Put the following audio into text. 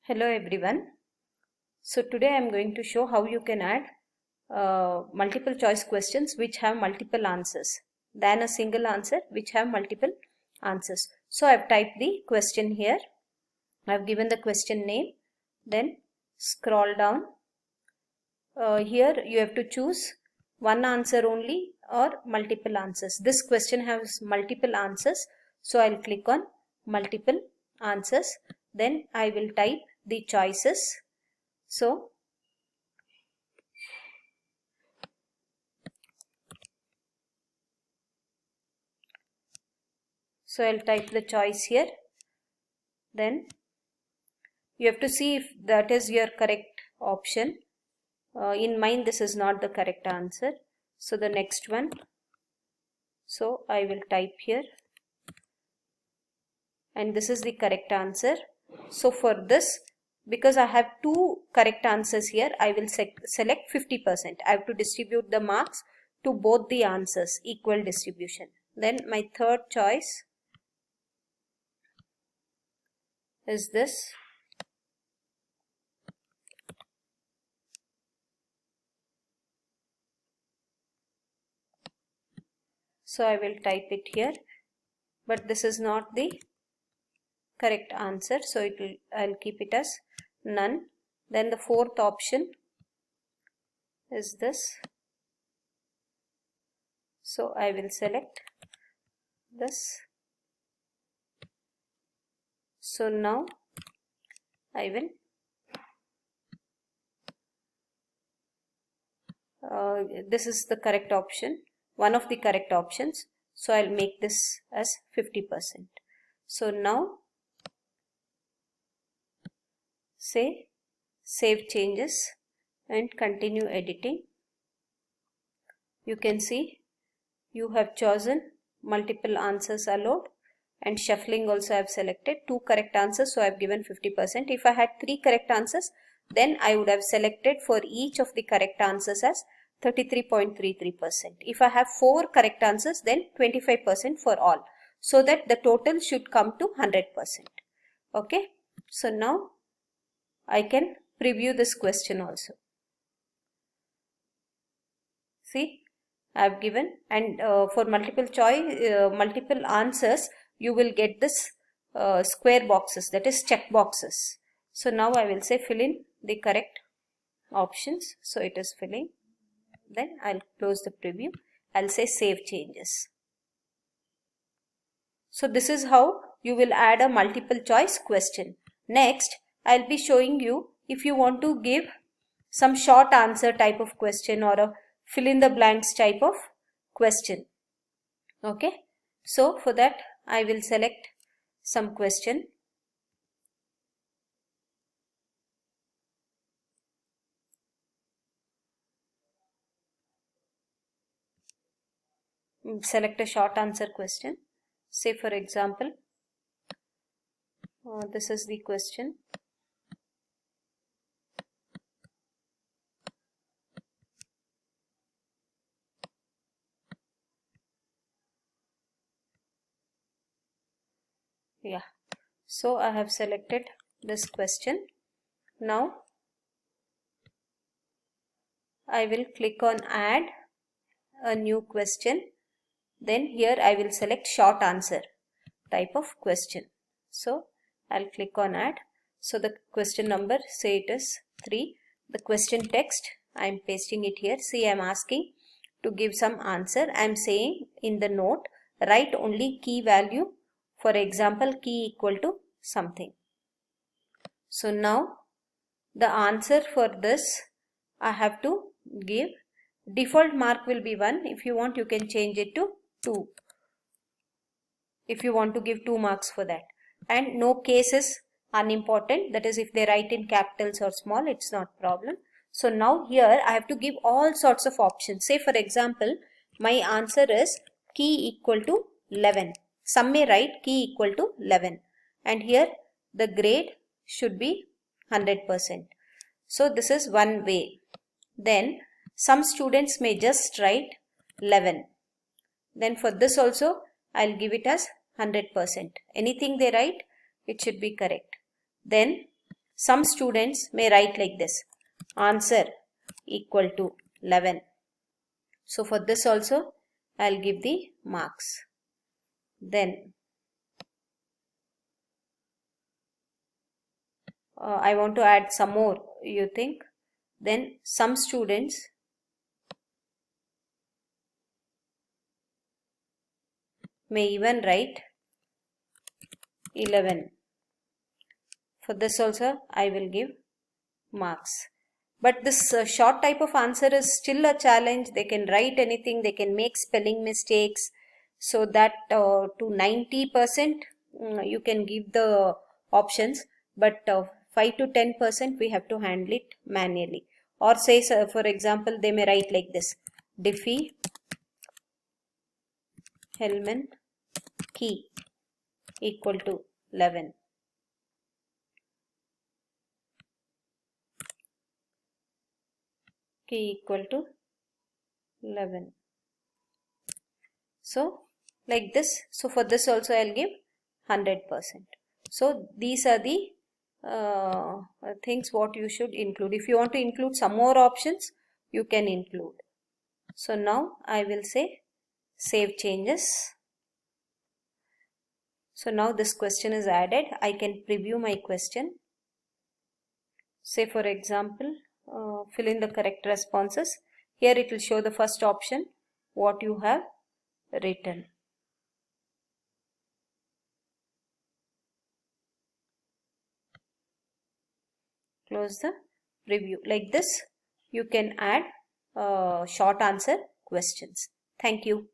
Hello everyone. So today I am going to show how you can add multiple choice questions which have multiple answers than a single answer which have multiple answers. So I have typed the question here. I have given the question name. Then scroll down. Here you have to choose one answer only or multiple answers. This question has multiple answers. So I will click on multiple answers. Then I will type the choices. So I'll type the choice here. Then you have to see if that is your correct option. In mine this is not the correct answer. So the next one. So I will type here. And this is the correct answer. So for this, because I have two correct answers here, I will select 50%. I have to distribute the marks to both the answers, equal distribution. Then my third choice is this. So I will type it here, but this is not the correct answer, so I'll keep it as none. Then the fourth option is this. So I will select this. So now I will this is the correct option, one of the correct options. So I'll make this as 50%. So now say save changes and continue editing. You can see you have chosen multiple answers allowed, and shuffling also I have selected two correct answers, so I have given 50%. If I had three correct answers, then I would have selected for each of the correct answers as 33.33%. If I have four correct answers, then 25% for all, so that the total should come to 100%. Okay, so now I can preview this question also. See, I have given, and for multiple choice, multiple answers, you will get this square boxes, that is check boxes. So now I will say fill in the correct options. So it is filling. Then I'll close the preview. I'll say save changes. So this is how you will add a multiple choice question. Next, I'll be showing you if you want to give some short answer type of question or a fill in the blanks type of question. Okay, so for that I will select some question. Select a short answer question. Say for example, this is the question. Yeah, so I have selected this question. Now I will click on add a new question. Then here I will select short answer type of question. So I'll click on add. So the question number, say it is 3. The question text, I am pasting it here. See, I am asking to give some answer. I am saying in the note, write only key value. For example, key equal to something. So now the answer for this I have to give. Default mark will be 1. If you want, you can change it to 2. If you want to give 2 marks for that. And no case is unimportant. That is, if they write in capitals or small, it's not problem. So now here I have to give all sorts of options. Say for example, my answer is key equal to 11. Some may write key equal to 11. And here the grade should be 100%. So this is one way. Then some students may just write 11. Then for this also I'll give it as 100%. Anything they write, it should be correct. Then some students may write like this, answer equal to 11. So for this also I'll give the marks. Then I want to add some more, you think. Then some students may even write 11. For this also I will give marks. But this short type of answer is still a challenge. They can write anything, they can make spelling mistakes, so that to 90% you can give the options, but 5 to 10% we have to handle it manually. Or say, for example, they may write like this, Diffie Hellman key equal to 11. Key equal to 11. So like this. So for this also I'll give 100%. So these are the things what you should include. If you want to include some more options, you can include. So now I will say save changes. So now this question is added. I can preview my question. Say for example, fill in the correct responses. Here it will show the first option, what you have written. Close the preview. Like this, you can add short answer questions. Thank you.